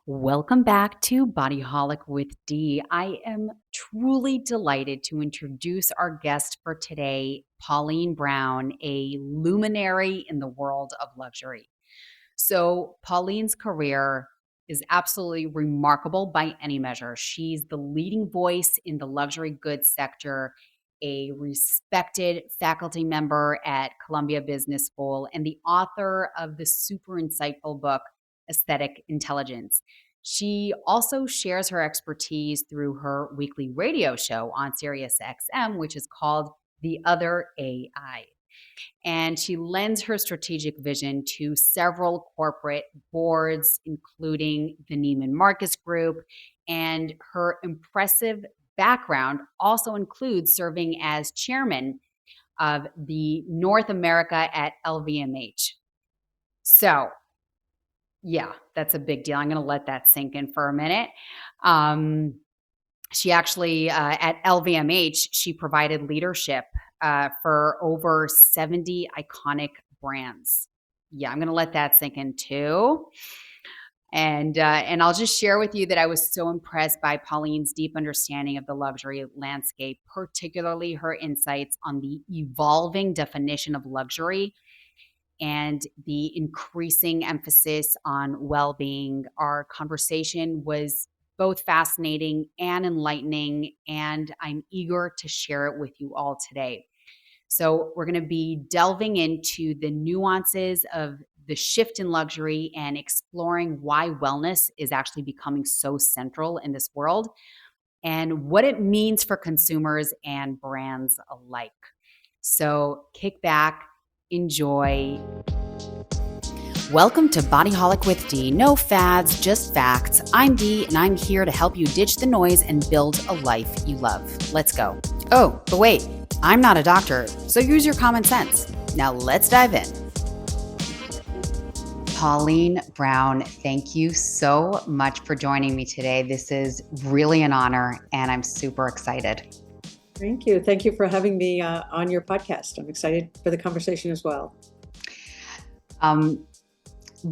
Welcome back to Bodyholic with D. I am truly delighted to introduce our guest for today, Pauline Brown, a luminary in the world of luxury. So, Pauline's career is absolutely remarkable by any measure. She's the leading voice in the luxury goods sector, a respected faculty member at Columbia Business School, and the author of the super insightful book, Aesthetic Intelligence. She also shares her expertise through her weekly radio show on SiriusXM, which is called The Other AI, and she lends her strategic vision to several corporate boards, including the Neiman Marcus Group, and her impressive background also includes serving as chairman of the North America at LVMH. So, yeah, that's a big deal. I'm going to let that sink in for a minute. She actually, at LVMH, she provided leadership for over 70 iconic brands. Yeah, I'm going to let that sink in too. And I'll just share with you that I was so impressed by Pauline's deep understanding of the luxury landscape, particularly her insights on the evolving definition of luxury and the increasing emphasis on well-being. Our conversation was both fascinating and enlightening, and I'm eager to share it with you all today. So, we're going to be delving into the nuances of the shift in luxury and exploring why wellness is actually becoming so central in this world and what it means for consumers and brands alike. So, kick back, enjoy. Welcome to Bodyholic with D. No fads, just facts. I'm D, and I'm here to help you ditch the noise and build a life you love. Let's go. Oh, but wait, I'm not a doctor, so use your common sense. Now let's dive in. Pauline Brown, thank you so much for joining me today. This is really an honor, and I'm super excited. Thank you. Thank you for having me on your podcast. I'm excited for the conversation as well.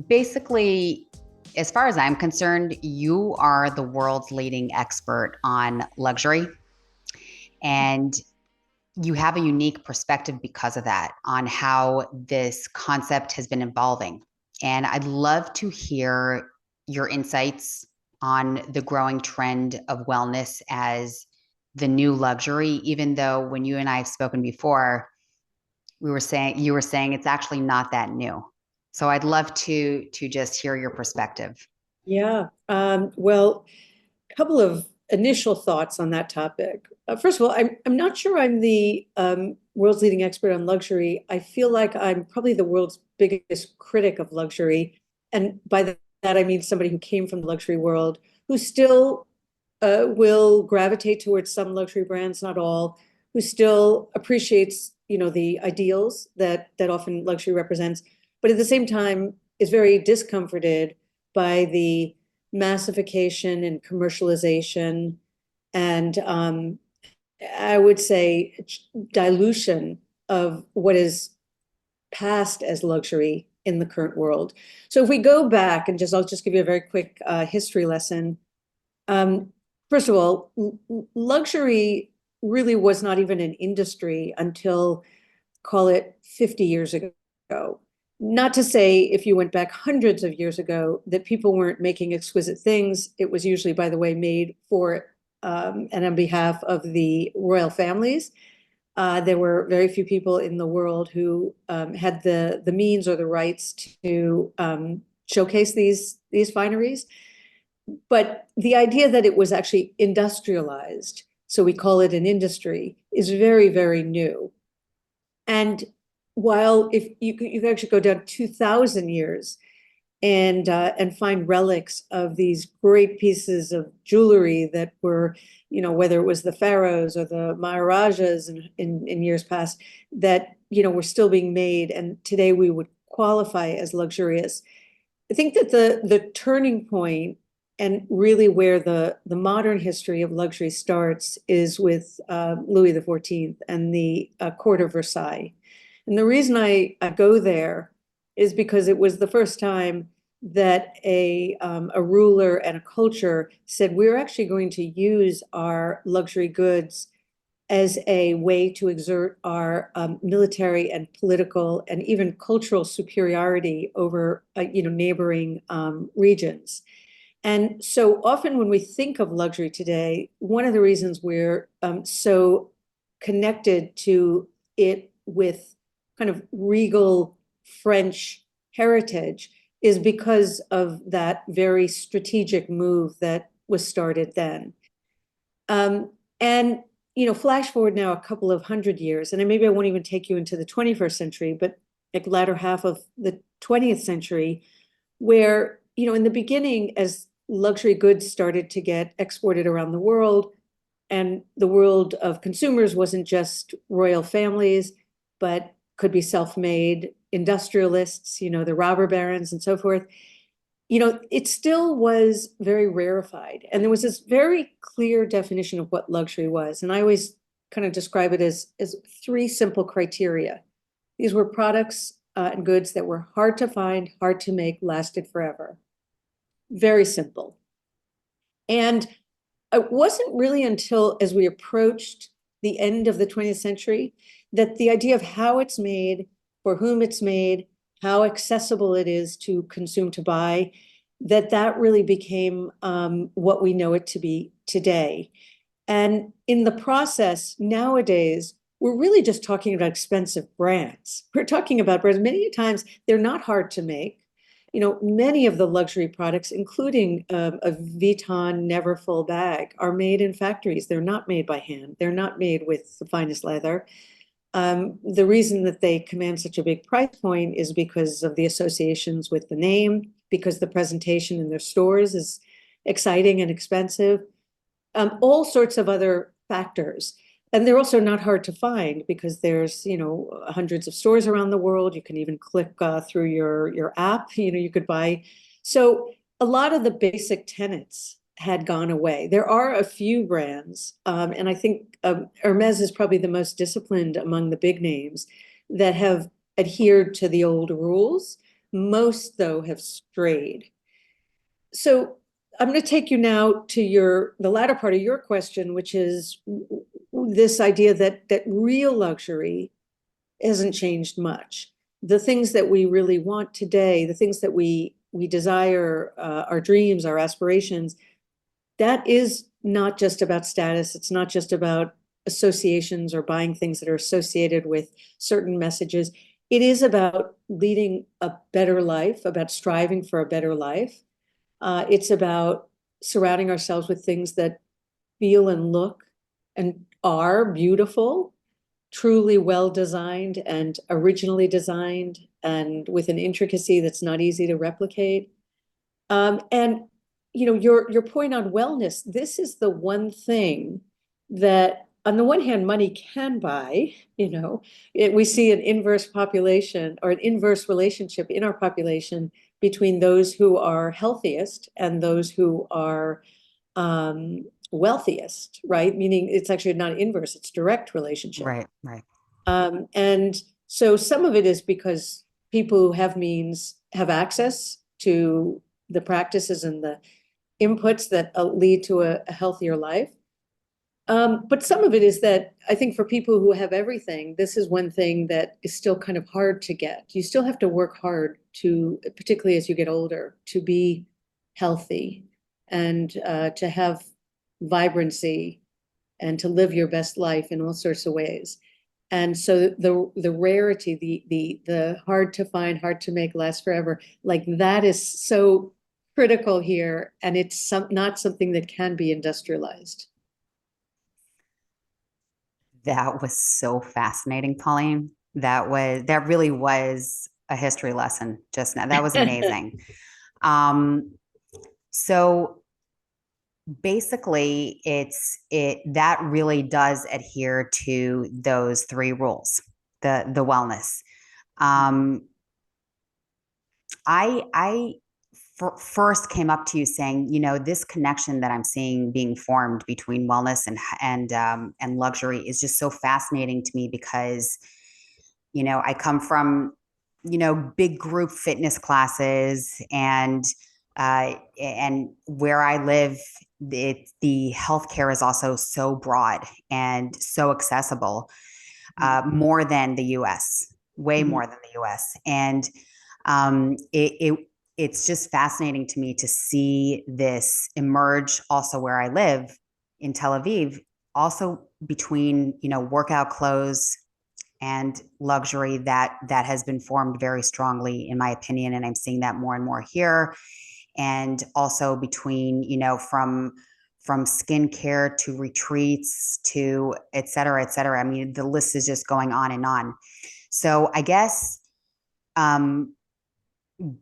Basically, as far as I'm concerned, you are the world's leading expert on luxury, and you have a unique perspective because of that on how this concept has been evolving. And I'd love to hear your insights on the growing trend of wellness as the new luxury, even though when you and I have spoken before, you were saying it's actually not that new. So I'd love to just hear your perspective. Yeah. Well, a couple of initial thoughts on that topic. First of all, I'm not sure I'm the world's leading expert on luxury. I feel like I'm probably the world's biggest critic of luxury. And by that, I mean somebody who came from the luxury world, who still will gravitate towards some luxury brands, not all, who still appreciates, the ideals that often luxury represents, but at the same time is very discomforted by the massification and commercialization and I would say dilution of what is passed as luxury in the current world. So if we go back and I'll just give you a very quick history lesson. First of all, luxury really was not even an industry until, call it 50 years ago. Not to say if you went back hundreds of years ago that people weren't making exquisite things. It was usually, by the way, made for and on behalf of the royal families. There were very few people in the world who had the means or the rights to showcase these fineries. But the idea that it was actually industrialized, so we call it an industry, is very, very new. And while if you could actually go down 2,000 years and find relics of these great pieces of jewelry that were, whether it was the pharaohs or the Maharajas in years past, that, were still being made, and today we would qualify as luxurious. I think that the turning point and really where the modern history of luxury starts is with Louis XIV and the court of Versailles. And the reason I go there is because it was the first time that a ruler and a culture said, we're actually going to use our luxury goods as a way to exert our military and political and even cultural superiority over neighboring regions. And so often when we think of luxury today, one of the reasons we're so connected to it with kind of regal French heritage is because of that very strategic move that was started then. And flash forward now a couple of hundred years, and maybe I won't even take you into the 21st century, but like latter half of the 20th century, where, in the beginning, as luxury goods started to get exported around the world, and the world of consumers wasn't just royal families, but could be self-made industrialists, the robber barons and so forth. It still was very rarefied. And there was this very clear definition of what luxury was. And I always kind of describe it as three simple criteria. These were products and goods that were hard to find, hard to make, lasted forever. Very simple. And it wasn't really until as we approached the end of the 20th century that the idea of how it's made, for whom it's made, how accessible it is to consume, to buy, that really became what we know it to be today. And in the process, nowadays, we're really just talking about expensive brands. We're talking about brands. Many times, they're not hard to make. Many of the luxury products, including a Vuitton Neverfull bag, are made in factories. They're not made by hand. They're not made with the finest leather. The reason that they command such a big price point is because of the associations with the name, because the presentation in their stores is exciting and expensive, all sorts of other factors. And they're also not hard to find because there's, hundreds of stores around the world. You can even click through your app, you could buy. So a lot of the basic tenets had gone away. There are a few brands, and I think Hermes is probably the most disciplined among the big names that have adhered to the old rules. Most, though, have strayed. So I'm going to take you now to the latter part of your question, which is this idea that real luxury hasn't changed much. The things that we really want today, the things that we desire, our dreams, our aspirations, that is not just about status. It's not just about associations or buying things that are associated with certain messages. It is about leading a better life, about striving for a better life. It's about surrounding ourselves with things that feel and look and are beautiful, truly well designed and originally designed, and with an intricacy that's not easy to replicate. And your point on wellness, this is the one thing that, on the one hand, money can buy. We see an inverse population or an inverse relationship in our population between those who are healthiest and those who are wealthiest, right? Meaning it's actually not inverse, it's direct relationship. Right, right. And so some of it is because people who have means have access to the practices and the inputs that lead to a healthier life. But some of it is that I think for people who have everything, this is one thing that is still kind of hard to get. You still have to work hard to, particularly as you get older, to be healthy and to have vibrancy and to live your best life in all sorts of ways. And so the rarity, the hard to find, hard to make, last forever, like that is so critical here, and it's not something that can be industrialized. That was so fascinating, Pauline. That really was a history lesson just now. That was amazing. Um, so basically that really does adhere to those three rules, the wellness. I first came up to you saying, this connection that I'm seeing being formed between wellness and luxury is just so fascinating to me because, I come from big group fitness classes, and where I live, the healthcare is also so broad and so accessible, more than the US, way Mhm. more than the US. And it's just fascinating to me to see this emerge also where I live in Tel Aviv, also between, workout clothes and luxury that has been formed very strongly, in my opinion. And I'm seeing that more and more here. And also between, from skincare to retreats to et cetera, et cetera. I mean, the list is just going on and on. So I guess, um,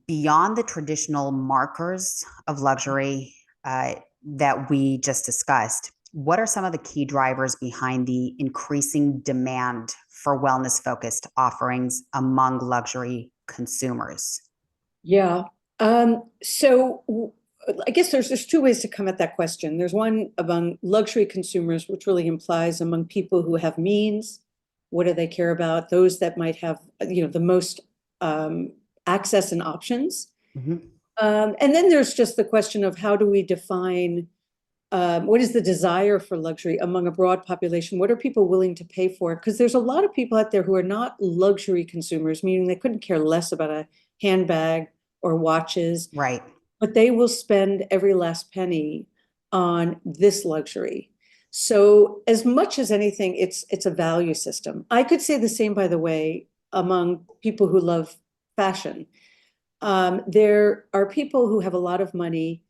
beyond the traditional markers of luxury that we just discussed, what are some of the key drivers behind the increasing demand for wellness focused offerings among luxury consumers? Yeah. I guess there's two ways to come at that question. There's one among luxury consumers, which really implies among people who have means. What do they care about? Those that might have, the most um, access and options. Mm-hmm. And then there's just the question of how do we define what is the desire for luxury among a broad population? What are people willing to pay for? Because there's a lot of people out there who are not luxury consumers, meaning they couldn't care less about a handbag or watches, Right. but they will spend every last penny on this luxury. So as much as anything, it's a value system. I could say the same, by the way, among people who love fashion. There are people who have a lot of money.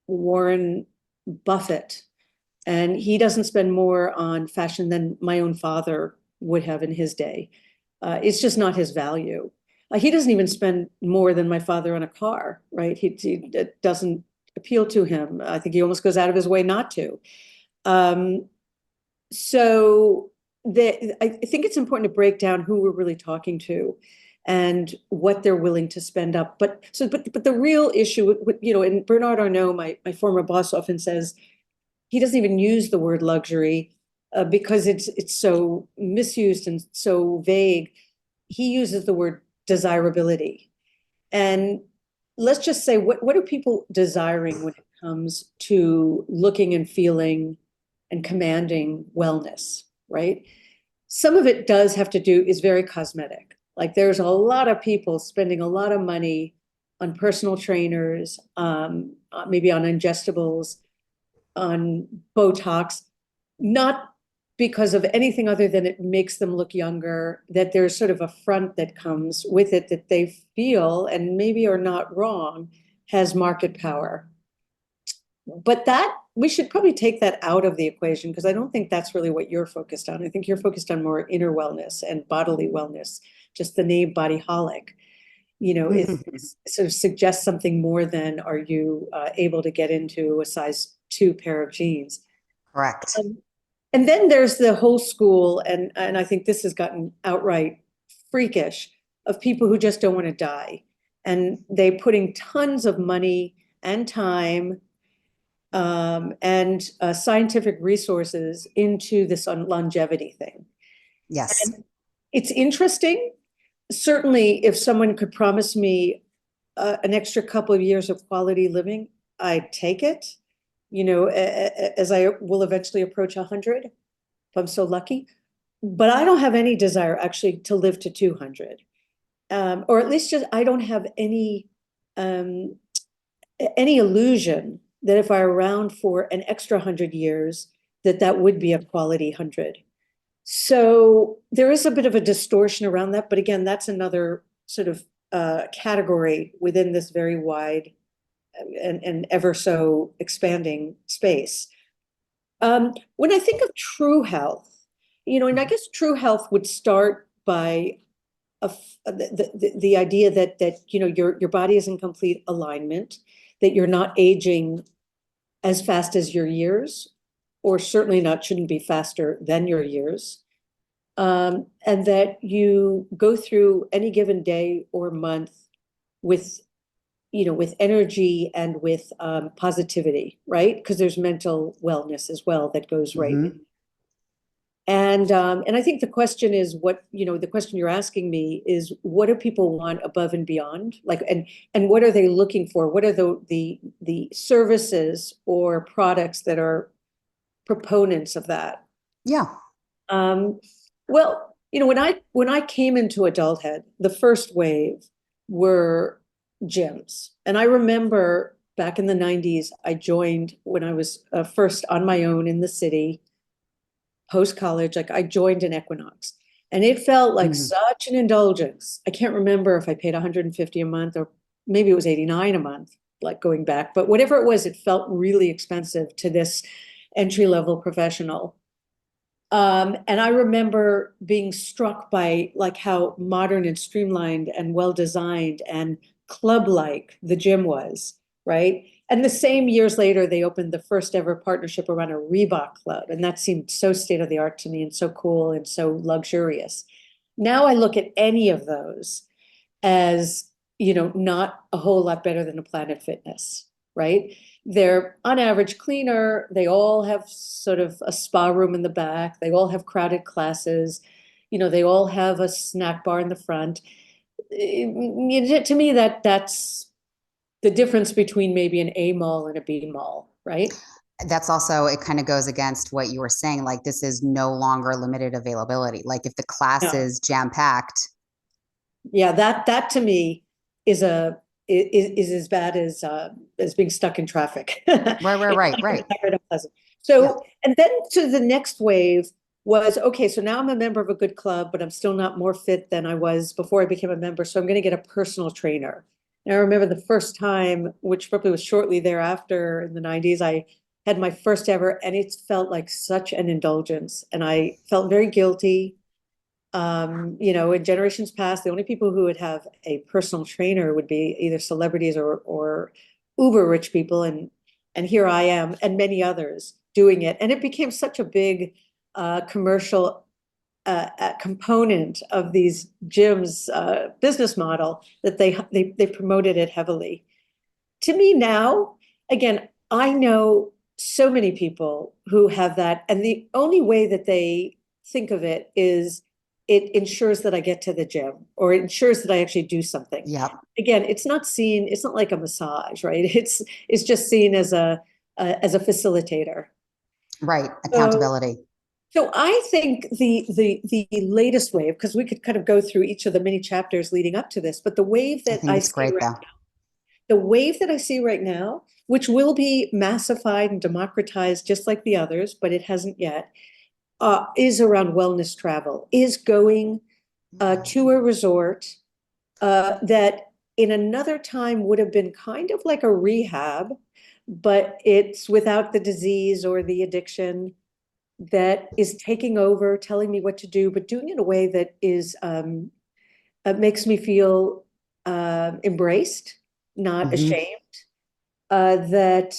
Warren Buffett, and he doesn't spend more on fashion than my own father would have in his day. It's just not his value. He doesn't even spend more than my father on a car, right? It doesn't appeal to him. I think he almost goes out of his way not to. Um, I think it's important to break down who we're really talking to and what they're willing to spend up. But the real issue, and Bernard Arnault, my former boss, often says he doesn't even use the word luxury because it's so misused and so vague. He uses the word desirability. And let's just say, what are people desiring when it comes to looking and feeling and commanding wellness, right? Some of it does have to do, is very cosmetic. Like there's a lot of people spending a lot of money on personal trainers, maybe on ingestibles, on Botox, not because of anything other than it makes them look younger, that there's sort of a front that comes with it that they feel, and maybe are not wrong, has market power. But that we should probably take that out of the equation because I don't think that's really what you're focused on. I think you're focused on more inner wellness and bodily wellness. Just the name Bodyholic, it sort of suggests something more than are you able to get into a size 2 pair of jeans. Correct. Um, and then there's the whole school, and I think this has gotten outright freakish, of people who just don't want to die. And they putting tons of money and time and scientific resources into this longevity thing. Yes. And it's interesting. Certainly, if someone could promise me an extra couple of years of quality living, I'd take it. As I will eventually approach 100, if I'm so lucky. But I don't have any desire actually to live to 200, or at least just I don't have um, any illusion that if I were around for an extra 100 years, that would be a quality 100. So there is a bit of a distortion around that. But again, that's another sort of category within this very wide and ever so expanding space. When I think of true health, and I guess true health would start by the idea that your body is in complete alignment, that you're not aging as fast as your years, or certainly not shouldn't be faster than your years, and that you go through any given day or month with with energy and with positivity, right? Because there's mental wellness as well that goes right in. Mm-hmm. And I think the question is the question you're asking me is what do people want above and beyond? Like, and what are they looking for? What are the services or products that are proponents of that? Yeah. Um, well, when I came into adulthood, the first wave were gyms. And I remember back in the 90s, I joined when I was first on my own in the city post college, like I joined an Equinox and it felt like Mhm. such an indulgence. I can't remember if I paid 150 a month or maybe it was 89 a month, like going back, but whatever it was, it felt really expensive to this entry level professional. And I remember being struck by like how modern and streamlined and well designed and club like the gym was, right? And the same years later, they opened the first ever partnership around a Reebok club. And that seemed so state of the art to me and so cool and so luxurious. Now I look at any of those as, not a whole lot better than a Planet Fitness, right? They're on average cleaner. They all have sort of a spa room in the back. They all have crowded classes. They all have a snack bar in the front. To me, that's the difference between maybe an A mall and a B mall, right? That's also, it kind of goes against what you were saying. Like, this is no longer limited availability. Like, if the class No. is jam packed, Yeah, that to me is a is as bad as being stuck in traffic. right, right, It's right, not right. very unpleasant. Yeah. And then to the next wave was okay, so now I'm a member of a good club, but I'm still not more fit than I was before I became a member. So I'm going to get a personal trainer. And I remember the first time, which probably was shortly thereafter in the 90s, I had my first ever, and it felt like such an indulgence. And I felt very guilty. In generations past, the only people who would have a personal trainer would be either celebrities or uber rich people, and here I am, and many others doing it, and it became such a big commercial component of these gyms' business model that they promoted it heavily. To me now, again, I know so many people who have that, and the only way that they think of it is it ensures that I get to the gym or it ensures that I actually do something. Yep. Again, it's not like a massage, right? It's just seen as a facilitator. Right. So Accountability. so I think the latest wave, because we could kind of go through each of the many chapters leading up to this, but I think it's great though. the wave that I see right now, which will be massified and democratized just like the others, but it hasn't yet, is around wellness travel, is going to a resort that in another time would have been kind of like a rehab, but it's without the disease or the addiction that is taking over, telling me what to do, but doing it in a way that is makes me feel embraced, not Hmm. ashamed, that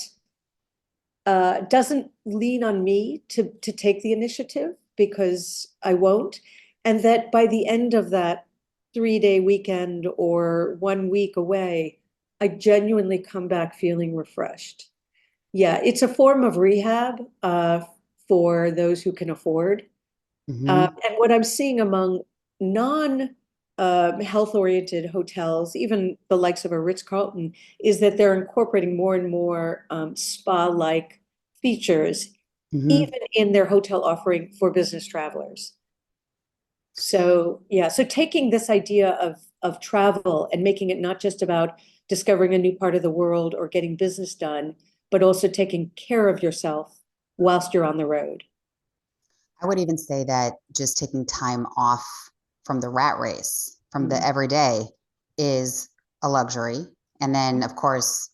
doesn't lean on me to take the initiative because I won't. And that by the end of that 3 day weekend or 1 week away, I genuinely come back feeling refreshed. Yeah, it's a form of rehab for those who can afford. Hmm. And what I'm seeing among non health oriented hotels, even the likes of a Ritz-Carlton, is that they're incorporating more and more spa-like features, Hmm. even in their hotel offering for business travelers. So yeah, so taking this idea of travel and making it not just about discovering a new part of the world or getting business done, but also taking care of yourself whilst you're on the road. I would even say that just taking time off from the rat race, from the Mhm. everyday, is a luxury. And then, of course,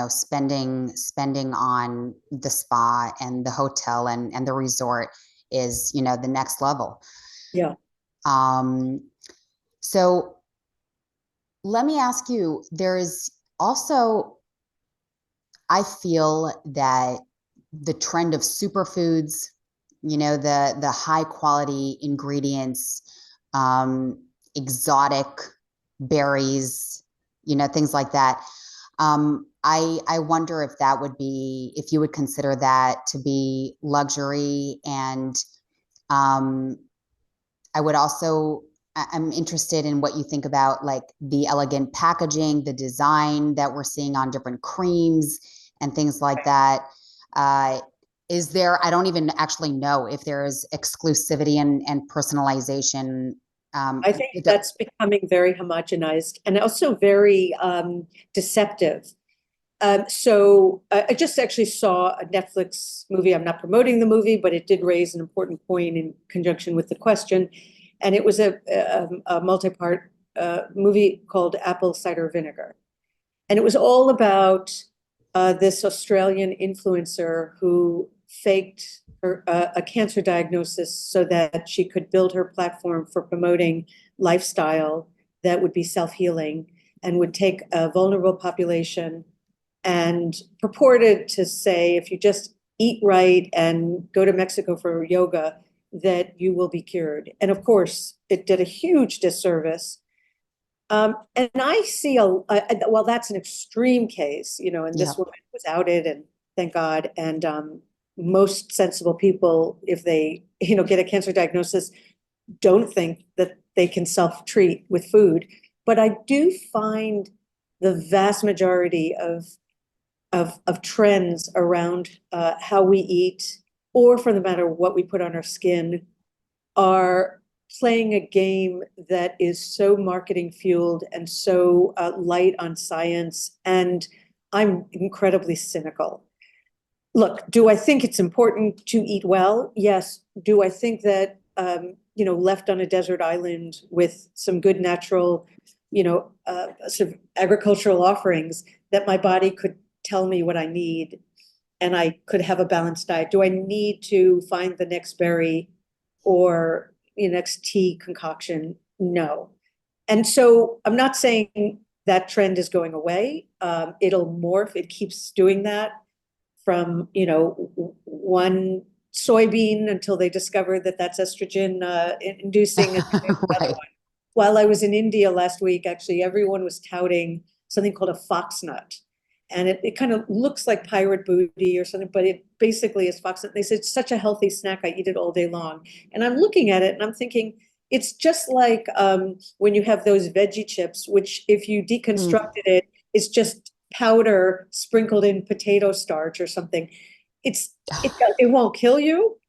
spending on the spa and the hotel and the resort is, the next level. Yeah. Um, so let me ask you, there is also, I feel that the trend of superfoods, the high quality ingredients, exotic berries, things like that. I wonder if that would be, if you would consider that to be luxury, and Um, I would also, I'm interested in what you think about like the elegant packaging, the design that we're seeing on different creams and things like that. Uh, is there, I don't even actually know if there is exclusivity and personalization. I think that's becoming very homogenized and also very deceptive. So I just actually saw a Netflix movie. I'm not promoting the movie, but it did raise an important point in conjunction with the question. And it was a multi-part movie called Apple Cider Vinegar. And it was all about this Australian influencer who faked a cancer diagnosis so that she could build her platform for promoting lifestyle that would be self-healing and would take a vulnerable population and purported to say, if you just eat right and go to Mexico for yoga, that you will be cured. And of course, it did a huge disservice. And I see well, that's an extreme case, and Yeah. this woman was outed, and thank God. And most sensible people, if they, get a cancer diagnosis, don't think that they can self-treat with food. But I do find the vast majority of trends around how we eat, or for the matter, what we put on our skin, are playing a game that is so marketing fueled and so light on science. And I'm incredibly cynical. Look, do I think it's important to eat well? Yes. Do I think that, left on a desert island with some good natural, sort of agricultural offerings, that my body could tell me what I need and I could have a balanced diet? Do I need to find the next berry or the next tea concoction? No. And so I'm not saying that trend is going away. It'll morph. It keeps doing that from, one soybean until they discover that that's estrogen inducing. Right. While I was in India last week, actually, everyone was touting something called a foxnut. And it kind of looks like pirate booty or something, but it basically is foxnut. They said it's such a healthy snack. I eat it all day long. And I'm looking at it and I'm thinking, it's just like when you have those veggie chips, which if you Mm, deconstructed it, it's just powder sprinkled in potato starch or something. It won't kill you,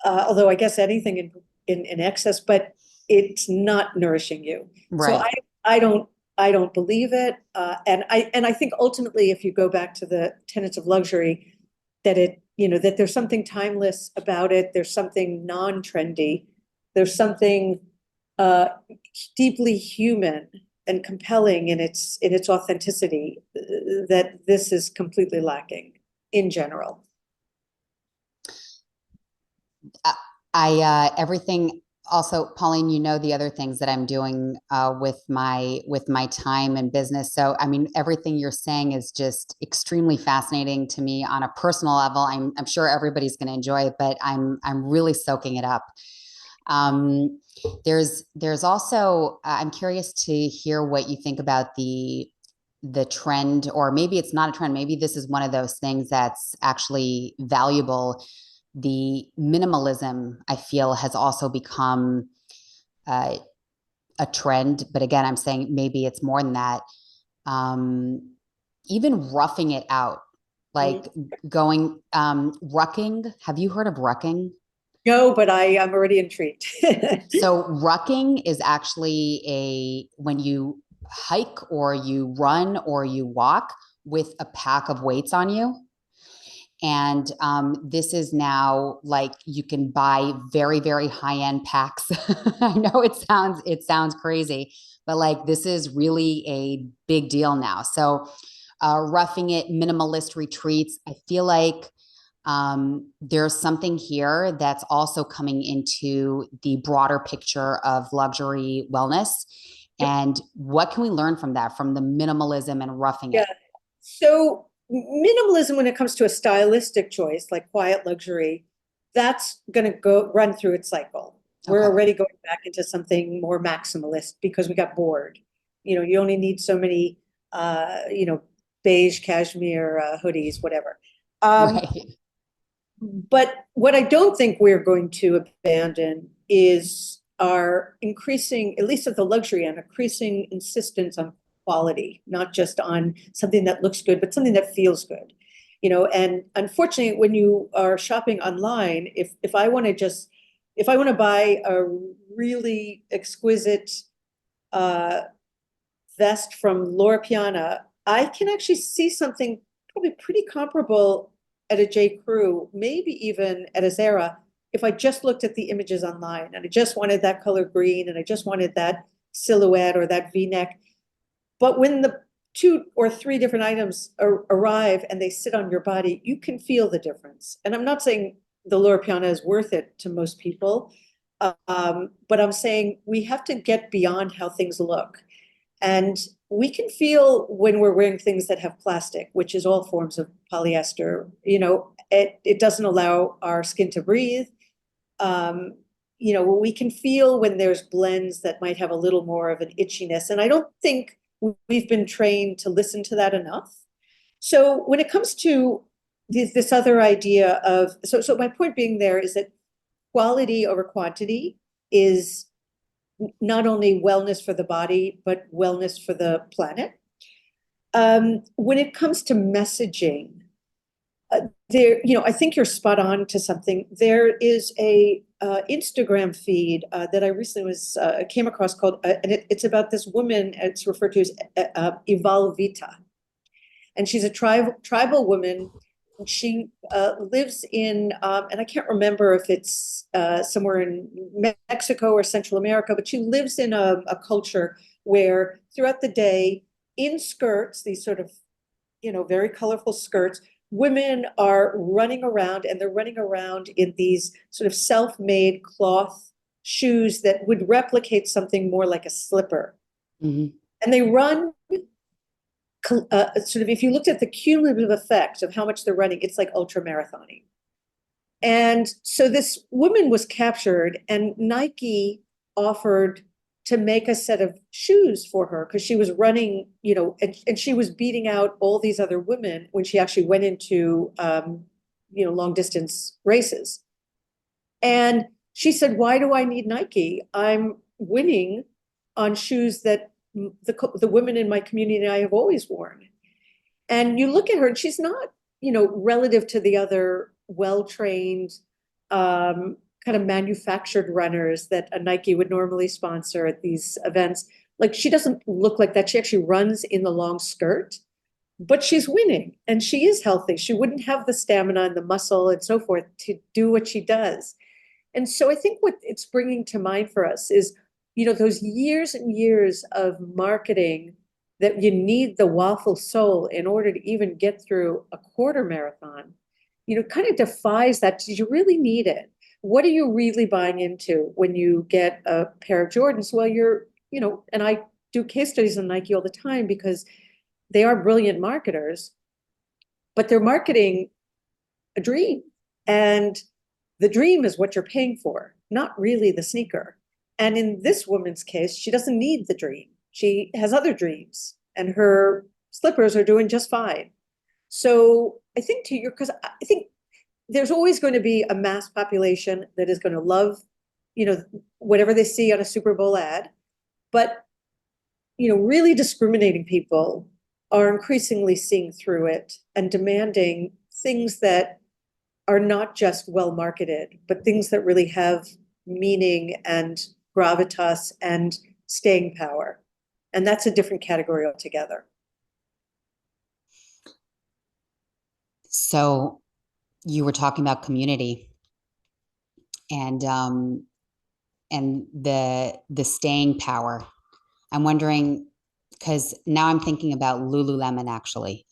although I guess anything in excess, but it's not nourishing you. So right. I don't I don't believe it. And I think ultimately, if you go back to the tenets of luxury, that there's something timeless about it. There's something non-trendy. There's something uh, deeply human and compelling in its authenticity that this is completely lacking in general. I, everything also, Pauline, the other things that I'm doing with my time and business. So, I mean, everything you're saying is just extremely fascinating to me on a personal level. I'm sure everybody's going to enjoy it, but I'm really soaking it up. Um, there's also I'm curious to hear what you think about the trend, or maybe it's not a trend. Maybe this is one of those things that's actually valuable. The minimalism, I feel, has also become uh, a trend. But again, I'm saying maybe it's more than that. Um, Even roughing it out, like Mm. going rucking. Have you heard of rucking? No, but I'm already intrigued. So rucking is actually a when you hike or you run or you walk with a pack of weights on you. And this is now like you can buy very, very high end packs. I know it sounds crazy, but like this is really a big deal now. So roughing it, minimalist retreats. I feel like there's something here that's also coming into the broader picture of luxury wellness. And what can we learn from that, from the minimalism and roughing Yeah. it? So minimalism, when it comes to a stylistic choice like quiet luxury, that's going to go run through its cycle. We're Okay. already going back into something more maximalist because we got bored. You only need so many, beige cashmere hoodies, whatever. Um, Right. But what I don't think we're going to abandon is our increasing, at least at the luxury end, increasing insistence on quality, not just on something that looks good, but something that feels good. And unfortunately, when you are shopping online, if I want to just if I want to buy a really exquisite uh, vest from Loro Piana, I can actually see something probably pretty comparable at a J. Crew, maybe even at a Zara, if I just looked at the images online and I just wanted that color green and I just wanted that silhouette or that V-neck. But when the two or three different items arrive and they sit on your body, you can feel the difference. And I'm not saying the Loro Piana is worth it to most people, but I'm saying we have to get beyond how things look. And we can feel when we're wearing things that have plastic, which is all forms of polyester. It doesn't allow our skin to breathe. Um, we can feel when there's blends that might have a little more of an itchiness. And I don't think we've been trained to listen to that enough. So when it comes to this other idea of, so my point being there is that quality over quantity is not only wellness for the body, but wellness for the planet. When it comes to messaging, I think you're spot on to something. There is a Instagram feed that I recently came across called, and it's about this woman. It's referred to as Evolvita, and she's a tribal woman. She lives in, and I can't remember if it's somewhere in Mexico or Central America, but she lives in a culture where throughout the day, in skirts, these sort of, very colorful skirts, women are running around, and they're running around in these sort of self-made cloth shoes that would replicate something more like a slipper. Mm-hmm. And they run sort of, if you looked at the cumulative effect of how much they're running, it's like ultra marathoning. And so this woman was captured, and Nike offered to make a set of shoes for her because she was running, and she was beating out all these other women when she actually went into, long distance races. And she said, "Why do I need Nike? I'm winning on shoes that the women in my community and I have always worn." And you look at her, and she's not, relative to the other well-trained, kind of manufactured runners that a Nike would normally sponsor at these events. Like, she doesn't look like that. She actually runs in the long skirt, but she's winning and she is healthy. She wouldn't have the stamina and the muscle and so forth to do what she does. And so I think what it's bringing to mind for us is, those years and years of marketing that you need the waffle sole in order to even get through a quarter marathon, kind of defies that. Did you really need it? What are you really buying into when you get a pair of Jordans? Well, and I do case studies on Nike all the time because they are brilliant marketers, but they're marketing a dream. And the dream is what you're paying for, not really the sneaker. And in this woman's case, she doesn't need the dream. She has other dreams, and her slippers are doing just fine. So I think because I think there's always going to be a mass population that is going to love, whatever they see on a Super Bowl ad. But, really discriminating people are increasingly seeing through it and demanding things that are not just well marketed, but things that really have meaning and gravitas and staying power. And that's a different category altogether. So you were talking about community and the staying power. I'm wondering, because now I'm thinking about Lululemon actually,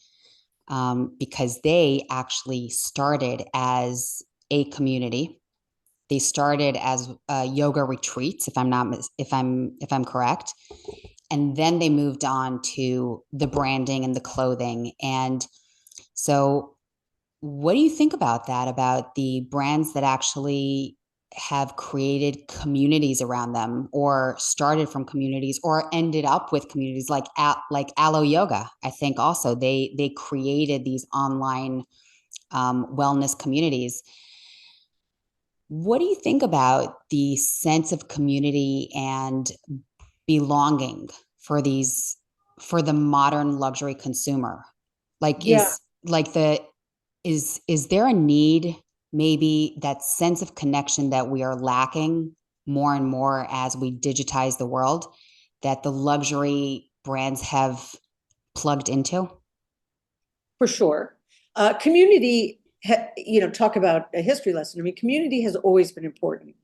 because they actually started as a community. They started as yoga retreats, if I'm correct, and then they moved on to the branding and the clothing. And so, what do you think about that? About the brands that actually have created communities around them, or started from communities, or ended up with communities like Alo Yoga? I think also they created these online wellness communities. What do you think about the sense of community and belonging for these for the modern luxury consumer? Like Yeah, is there a need, maybe that sense of connection that we are lacking more and more as we digitize the world, that the luxury brands have plugged into? for sure. Community, talk about a history lesson. I mean, community has always been important.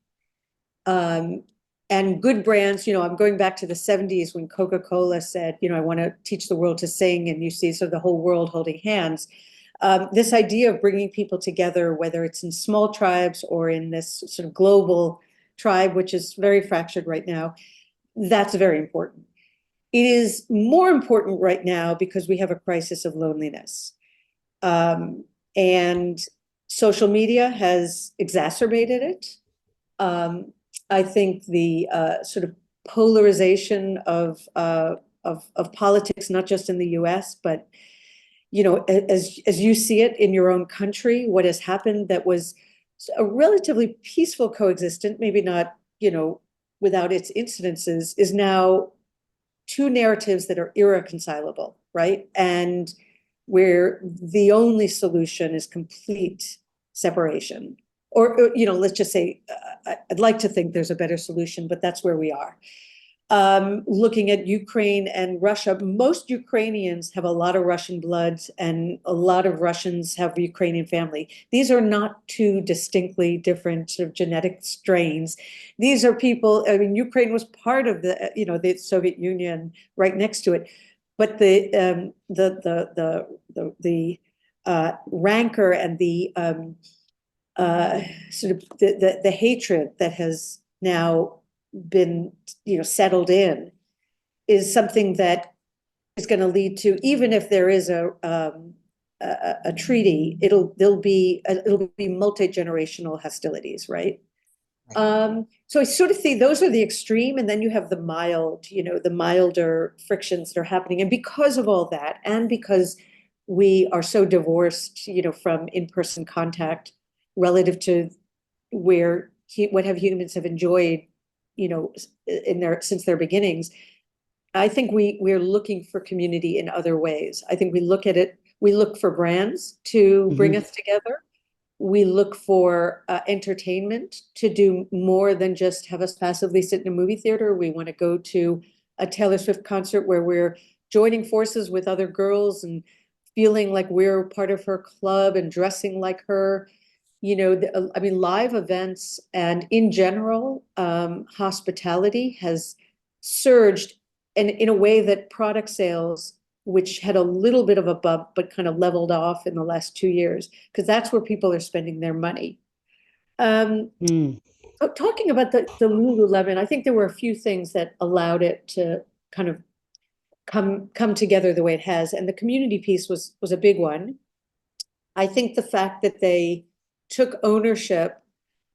Um, and good brands, I'm going back to the 70s when Coca-Cola said, I want to teach the world to sing, and you see sort of the whole world holding hands. This idea of bringing people together, whether it's in small tribes or in this sort of global tribe, which is very fractured right now, that's very important. It is more important right now because we have a crisis of loneliness. Um, and social media has exacerbated it. Um, I think the sort of polarization of politics, not just in the U.S., but as you see it in your own country, what has happened that was a relatively peaceful coexistence, maybe not without its incidences, is now two narratives that are irreconcilable, right? And where the only solution is complete separation. Or let's just say, I'd like to think there's a better solution, but that's where we are. Looking at Ukraine and Russia, most Ukrainians have a lot of Russian blood, and a lot of Russians have Ukrainian family. These are not two distinctly different sort of genetic strains. These are people, I mean, Ukraine was part of the Soviet Union, right next to it. But the rancor and the sort of the hatred that has now been settled in is something that is going to lead to, even if there is a treaty, it'll be multi-generational hostilities, right? Right. So I sort of see those are the extreme, and then you have the milder frictions that are happening. And because of all that, and because we are so divorced, from in-person contact relative to what have humans have enjoyed, since their beginnings, I think we're looking for community in other ways. I think we look for brands to bring Mm-hmm. us together. We look for entertainment to do more than just have us passively sit in a movie theater. We want to go to a Taylor Swift concert where we're joining forces with other girls and feeling like we're part of her club and dressing like her. I mean, live events and in general, hospitality has surged, and in a way that product sales, which had a little bit of a bump, but kind of leveled off in the last 2 years, because that's where people are spending their money. Um, Mm. Talking about the Lululemon, I think there were a few things that allowed it to kind of come together the way it has, and the community piece was a big one. I think the fact that they took ownership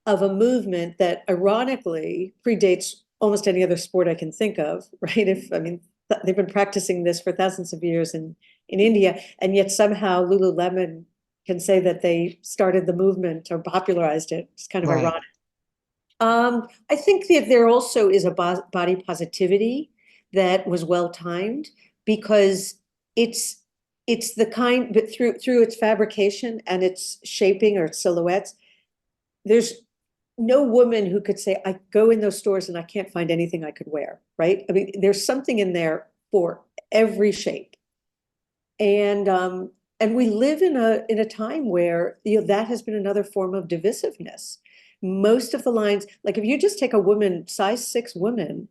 of a movement that ironically predates almost any other sport I can think of, right? I mean, they've been practicing this for thousands of years in India, and yet somehow Lululemon can say that they started the movement or popularized it. It's kind of Right. ironic. I think that there also is a body positivity that was well timed, because it's it's the kind, but through its fabrication and its shaping or its silhouettes, there's no woman who could say, I go in those stores and I can't find anything I could wear, right? I mean, there's something in there for every shape. And we live in a time where that has been another form of divisiveness. Most of the lines, like if you just take a woman, size 6 woman,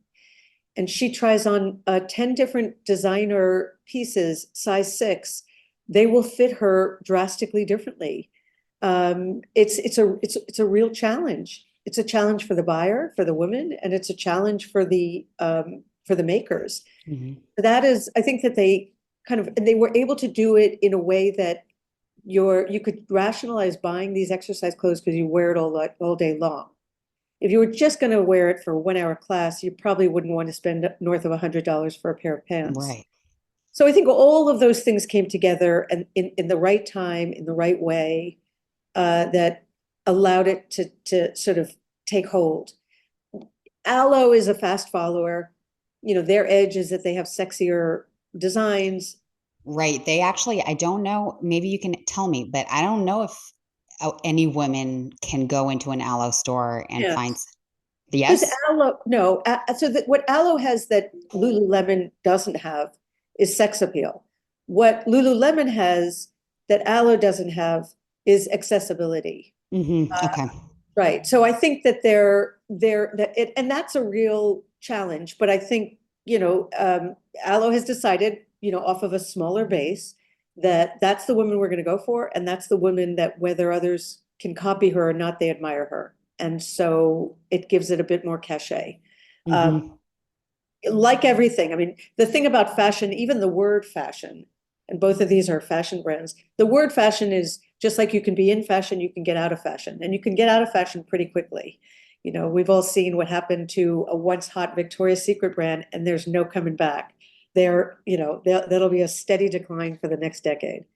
and she tries on 10 different designer pieces, size 6, they will fit her drastically differently. It's a real challenge. It's a challenge for the buyer, for the woman, and it's a challenge for the makers. Mm-hmm. That is, I think that they were able to do it in a way that you could rationalize buying these exercise clothes because you wear it all day long. If you were just going to wear it for a 1 hour class, you probably wouldn't want to spend north of $100 for a pair of pants. Right. So I think all of those things came together and in the right time, in the right way, that allowed it to sort of take hold. Aloe is a fast follower. Their edge is that they have sexier designs. Right. They actually, I don't know, maybe you can tell me, but I don't know if any women can go into an aloe store and Yeah. find, Because yes? aloe, no, so that what aloe has that Lululemon doesn't have is sex appeal. What Lululemon has that aloe doesn't have is accessibility. Okay. Right. So I think that they're that it, and that's a real challenge. But I think, Aloe has decided, off of a smaller base, that that's the woman we're going to go for, and that's the woman that whether others can copy her or not, they admire her, and so it gives it a bit more cachet. Um, hmm like everything, I mean, the thing about fashion, even the word fashion, and both of these are fashion brands, the word fashion is just like you can be in fashion, you can get out of fashion, and you can get out of fashion pretty quickly. We've all seen what happened to a once hot Victoria's Secret brand, and there's no coming back. That'll be a steady decline for the next decade.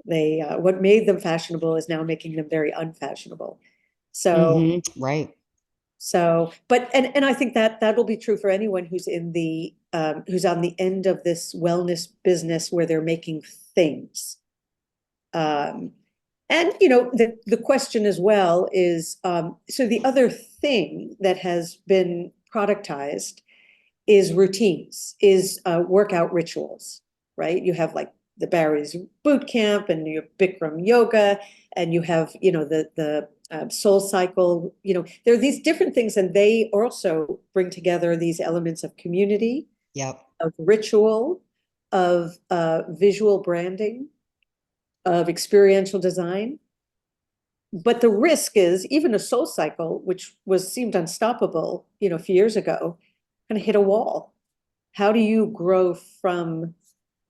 What made them fashionable is now making them very unfashionable. So Right. but I think that that'll be true for anyone who's on the end of this wellness business where they're making things. Um, and the question as well is, so the other thing that has been productized is routines, is workout rituals, right? You have like the Barry's boot camp, and you have Bikram yoga, and you have the Soul Cycle. There are these different things, and they also bring together these elements of community, Yep. of ritual, of visual branding, of experiential design. But the risk is even a Soul Cycle, which was seemed unstoppable, a few years ago, kind of hit a wall. How do you grow from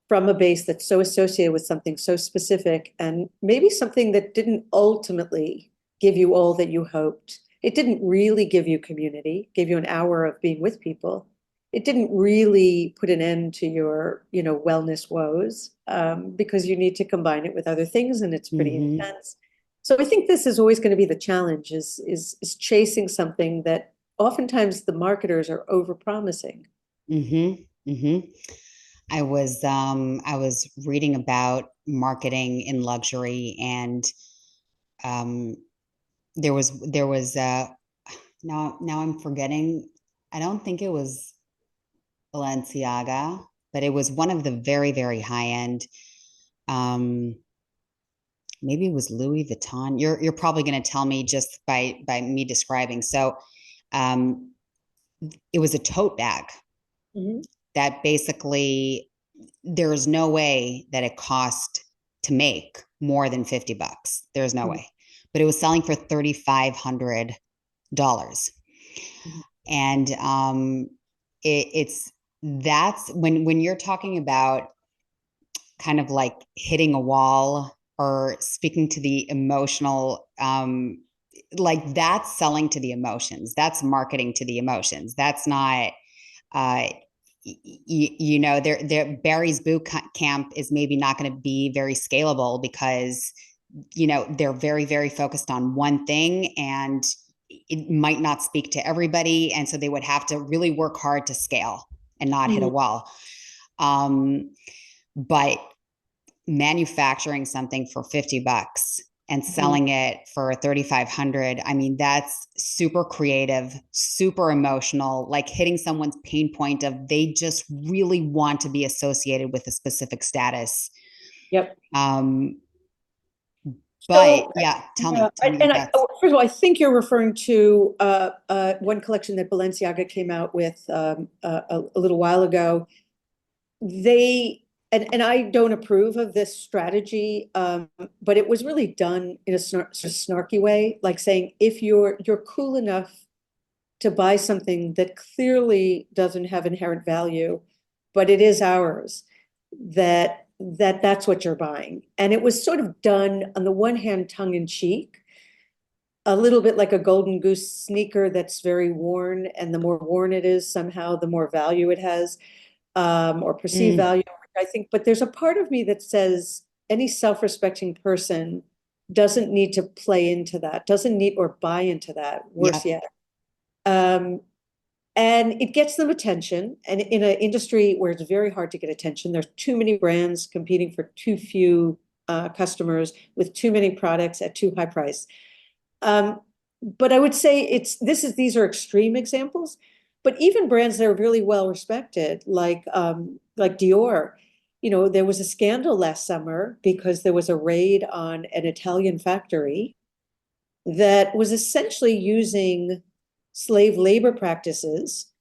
a base that's so associated with something so specific and maybe something that didn't ultimately give you all that you hoped? It didn't really give you community, gave you an hour of being with people. It didn't really put an end to your, wellness woes, because you need to combine it with other things, and it's pretty hmm intense. So I think this is always going to be the challenge: is chasing something that oftentimes the marketers are over-promising. hmm hmm I was reading about marketing in luxury, and um there was now I'm forgetting. I don't think it was Balenciaga, but it was one of the very, very high end. Um, maybe it was Louis Vuitton. You're probably going to tell me just by me describing. So, um, it was a tote bag Mhm. that basically there is no way that it cost to make more than $50. There's no Mhm. way, but it was selling for $3,500, Mhm. and it's that's when you're talking about kind of like hitting a wall or speaking to the emotional, like that's selling to the emotions, that's marketing to the emotions, that's not uh their Barry's boot camp is maybe not going to be very scalable because they're very, very focused on one thing, and it might not speak to everybody, and so they would have to really work hard to scale and not hit a Mhm. wall. But manufacturing something for $50 and Mhm. selling it for 3,500, I mean, that's super creative, super emotional, like hitting someone's pain point of they just really want to be associated with a specific status. Yep. um but So, yeah, yeah, tell me your thoughts. first of all, I think you're referring to one collection that Balenciaga came out with, a little while ago. They and I don't approve of this strategy, but it was really done in a snarky way, like saying if you're cool enough to buy something that clearly doesn't have inherent value, but it is ours, that's what you're buying. And it was sort of done on the one hand, tongue in cheek, a little bit like a golden goose sneaker that's very worn, and the more worn it is, somehow the more value it has, or perceived Mm, value. I think, but there's a part of me that says any self-respecting person doesn't need to play into that, doesn't need or buy into that, worse Yep. yet. Um, and it gets them attention. And in an industry where it's very hard to get attention, there's too many brands competing for too few customers with too many products at too high price. Um, but I would say these are extreme examples, but even brands that are really well respected, like Dior, there was a scandal last summer because there was a raid on an Italian factory that was essentially using slave labor practices,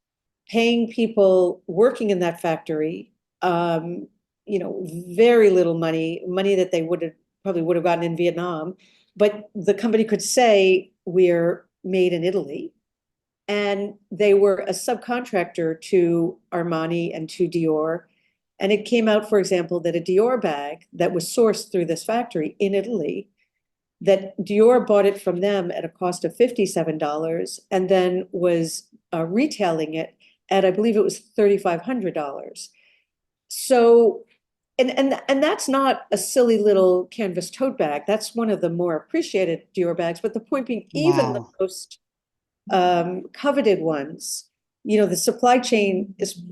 paying people working in that factory, very little money that they would have gotten in Vietnam. But the company could say we're made in Italy. And they were a subcontractor to Armani and to Dior. And it came out, for example, that a Dior bag that was sourced through this factory in Italy, that Dior bought it from them at a cost of $57 and then was retailing it at, I believe it was $3,500. So, and that's not a silly little canvas tote bag. That's one of the more appreciated Dior bags. But the point being, even the Wow. most coveted ones, the supply chain is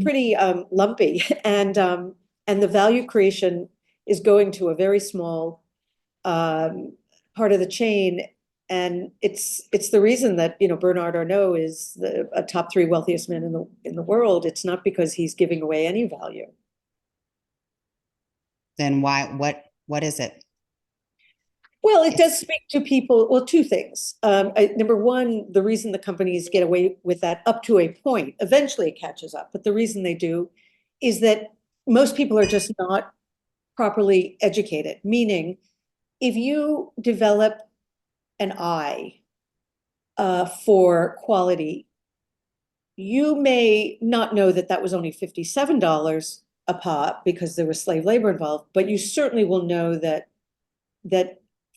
pretty lumpy, and the value creation is going to a very small um, part of the chain. And it's the reason that Bernard Arnault is a top three wealthiest man in the world. It's not because he's giving away any value. Then why, what is it? Well, it does speak to people. Well, two things. Number one, the reason the companies get away with that up to a point, eventually it catches up. But the reason they do is that most people are just not properly educated. Meaning, if you develop an eye for quality, you may not know that that was only $57 a pop because there was slave labor involved, but you certainly will know that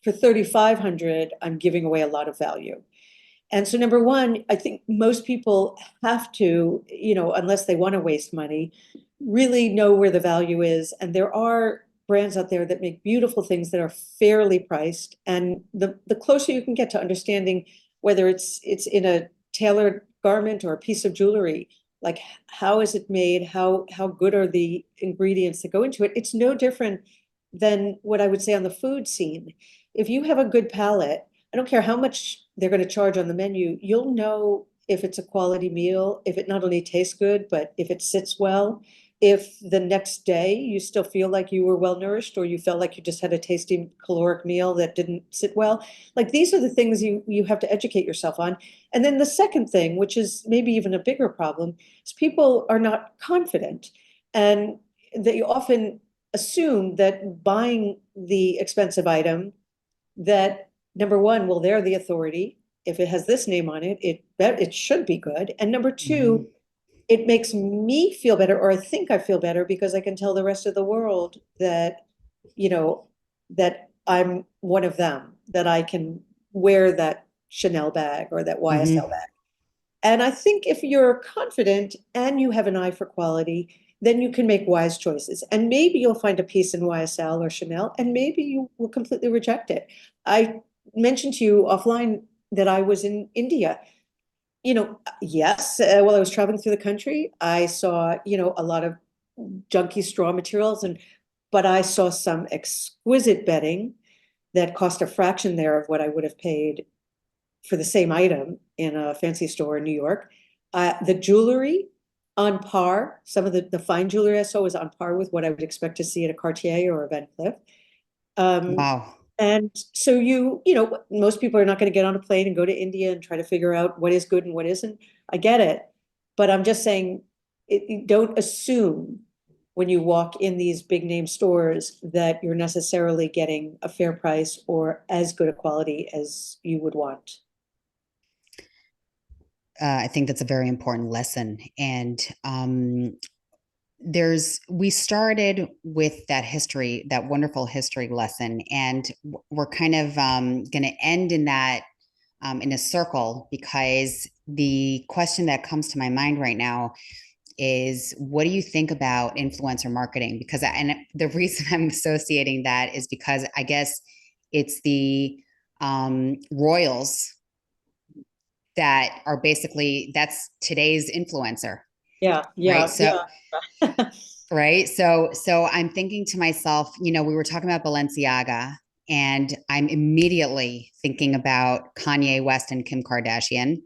for 3,500, I'm giving away a lot of value. And so number one, I think most people have to, unless they want to waste money, really know where the value is. And there are brands out there that make beautiful things that are fairly priced. And the closer you can get to understanding whether it's in a tailored garment or a piece of jewelry, like how is it made, how good are the ingredients that go into it, it's no different than what I would say on the food scene. If you have a good palate, I don't care how much they're going to charge on the menu, you'll know if it's a quality meal, if it not only tastes good, but if it sits well, if the next day you still feel like you were well nourished or you felt like you just had a tasty caloric meal that didn't sit well. Like these are the things you have to educate yourself on. And then the second thing, which is maybe even a bigger problem, is people are not confident. And they often assume that buying the expensive item, that number one, well, they're the authority. If it has this name on it, it should be good. And number Mhm. two, it makes me feel better, or I think I feel better because I can tell the rest of the world that, you know, that I'm one of them, that I can wear that Chanel bag or that YSL Mhm. bag. And I think if you're confident and you have an eye for quality, then you can make wise choices. And maybe you'll find a piece in YSL or Chanel, and maybe you will completely reject it. I mentioned to you offline that I was in India. Yes, while I was traveling through the country, I saw, a lot of junky straw materials, but I saw some exquisite bedding that cost a fraction there of what I would have paid for the same item in a fancy store in New York. The jewelry on par, some of the fine jewelry I saw was on par with what I would expect to see at a Cartier or a Van Cleef. Um, Wow. and so most people are not going to get on a plane and go to India and try to figure out what is good and what isn't. I get it. But I'm just saying, don't assume when you walk in these big name stores that you're necessarily getting a fair price or as good a quality as you would want. I think that's a very important lesson. And we started with that history, that wonderful history lesson, and we're kind of going to end in that in a circle because the question that comes to my mind right now is what do you think about influencer marketing? Because and the reason I'm associating that is because I guess it's the royals that are basically that's today's influencer, Yeah, right? yeah, So yeah. right. So I'm thinking to myself, we were talking about Balenciaga, and I'm immediately thinking about Kanye West and Kim Kardashian,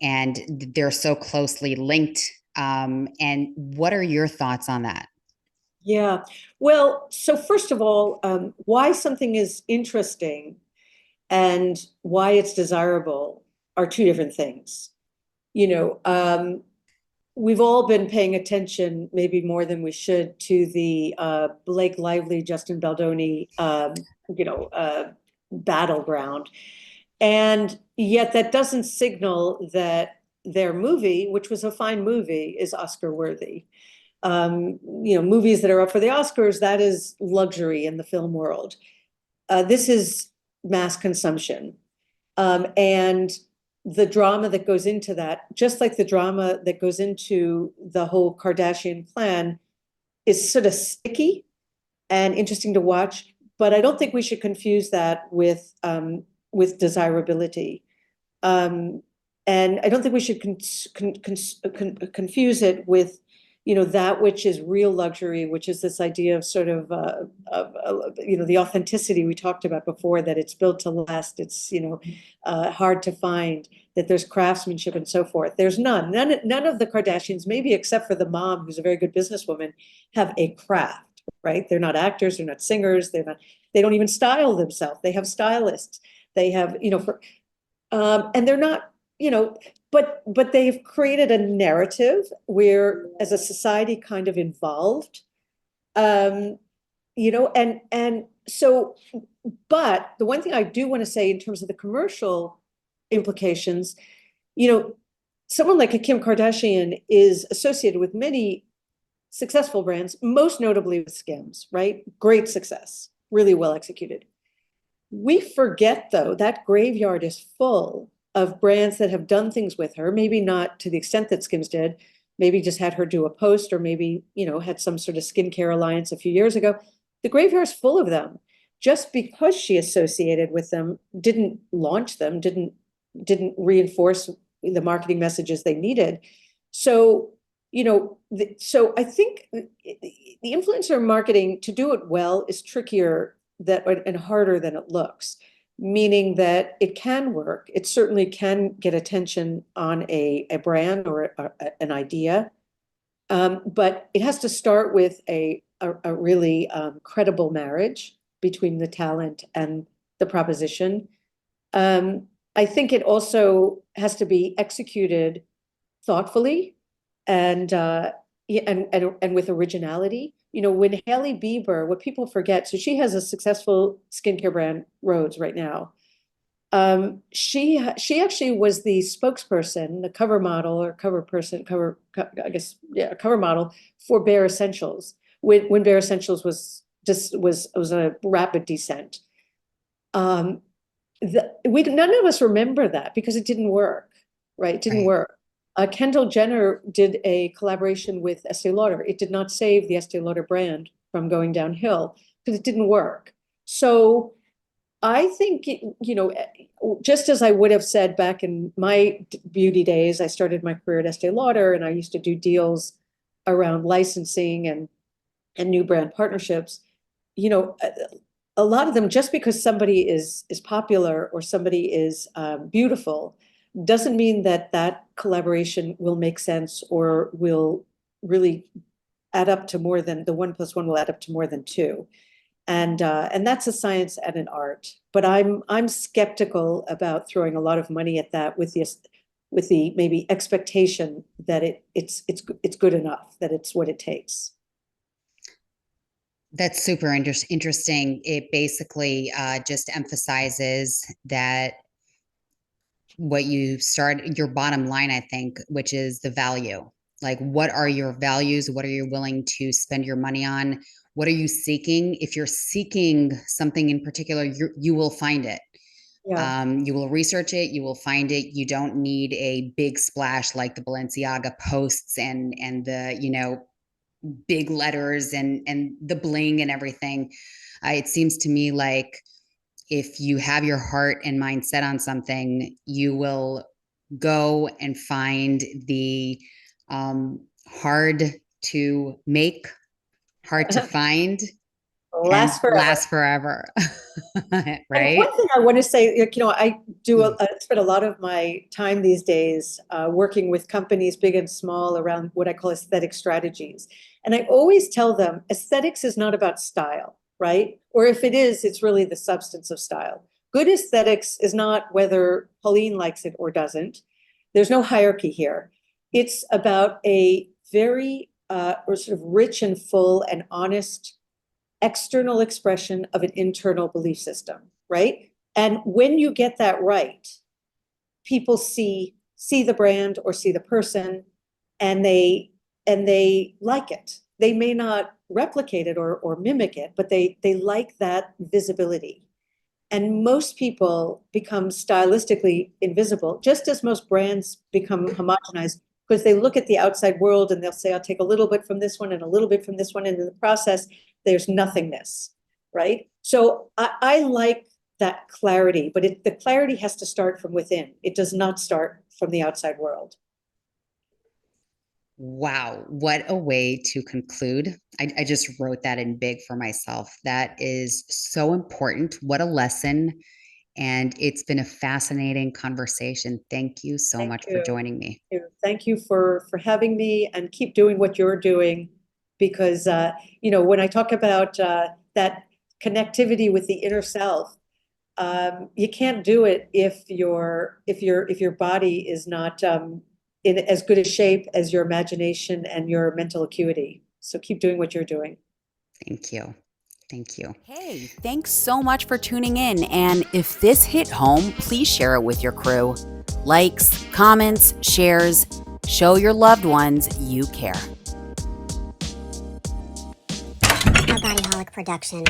and they're so closely linked. And what are your thoughts on that? Yeah. Well, so first of all, why something is interesting and why it's desirable are two different things. You know, we've all been paying attention, maybe more than we should, to the Blake Lively, Justin Baldoni, you know, uh, battleground. And yet that doesn't signal that their movie, which was a fine movie, is Oscar worthy. Movies that are up for the Oscars, that is luxury in the film world. This is mass consumption. And the drama that goes into that, just like the drama that goes into the whole Kardashian clan, is sort of sticky and interesting to watch. But I don't think we should confuse that with desirability. Um, and I don't think we should confuse it with, that which is real luxury, which is this idea of sort of the authenticity we talked about before, that it's built to last, it's, hard to find, that there's craftsmanship and so forth. There's none of the Kardashians, maybe except for the mom, who's a very good businesswoman, have a craft, right? They're not actors, they're not singers, they don't even style themselves. They have stylists. They have, and they're not, but they've created a narrative where, as a society, kind of involved, um, and so, but the one thing I do want to say in terms of the commercial implications, you know, someone like a Kim Kardashian is associated with many successful brands, most notably with Skims, right? Great success, really well executed. We forget, though, that graveyard is full of brands that have done things with her, maybe not to the extent that Skims did, maybe just had her do a post, or maybe, had some sort of skincare alliance a few years ago. The graveyard is full of them. Just because she associated with them didn't launch them, didn't reinforce the marketing messages they needed. So, so I think the influencer marketing, to do it well, is trickier and harder than it looks, meaning that it can work. It certainly can get attention on a brand or an idea, but it has to start with a really credible marriage between the talent and the proposition. I think it also has to be executed thoughtfully and and with originality. When Hailey Bieber, what people forget, so she has a successful skincare brand, Rhodes, right now. She actually was the spokesperson, the cover model or I guess, yeah, cover model for Bare Essentials when Bare Essentials was a rapid descent. Um, we none of us remember that because it didn't work, right? It didn't Right. work. Kendall Jenner did a collaboration with Estee Lauder. It did not save the Estee Lauder brand from going downhill because it didn't work. So I think, just as I would have said back in my beauty days, I started my career at Estee Lauder, and I used to do deals around licensing and new brand partnerships. A lot of them, just because somebody is popular or somebody is beautiful, doesn't mean that that collaboration will make sense or will really add up to more than the 1 + 1 will add up to more than two. And that's a science and an art. But I'm skeptical about throwing a lot of money at that with the maybe expectation that it's good enough, that it's what it takes. That's super interesting. It basically just emphasizes that what you start your bottom line, I think, which is the value. Like, what are your values? What are you willing to spend your money on? What are you seeking? If you're seeking something in particular, you will find it. Yeah. You will research it, you will find it. You don't need a big splash like the Balenciaga posts and the, big letters and the bling and everything. It seems to me like if you have your heart and mind set on something, you will go and find the hard to make, hard to find, and Last forever. last forever. And Right? one thing I want to say, I spend a lot of my time these days working with companies, big and small, around what I call aesthetic strategies. And I always tell them aesthetics is not about style, right? Or if it is, it's really the substance of style. Good aesthetics is not whether Pauline likes it or doesn't. There's no hierarchy here. It's about a very or sort of rich and full and honest external expression of an internal belief system, right? And when you get that right, people see the brand or see the person, and they like it. They may not replicate it or mimic it, but they like that visibility. And most people become stylistically invisible, just as most brands become homogenized, because they look at the outside world and they'll say, I'll take a little bit from this one and a little bit from this one. And in the process, there's nothingness, right? So I like that clarity, but the clarity has to start from within. It does not start from the outside world. Wow, what a way to conclude. I just wrote that in big for myself. That is so important. What a lesson. And it's been a fascinating conversation. Thank you so Thank much for you. joining me. Thank you for having me, and keep doing what you're doing, because when I talk about that connectivity with the inner self, you can't do it if your body is not in as good a shape as your imagination and your mental acuity. So keep doing what you're doing. Thank you. Thank you. Hey, thanks so much for tuning in. And if this hit home, please share it with your crew. Likes, comments, shares, show your loved ones you care. A Bodyholic production.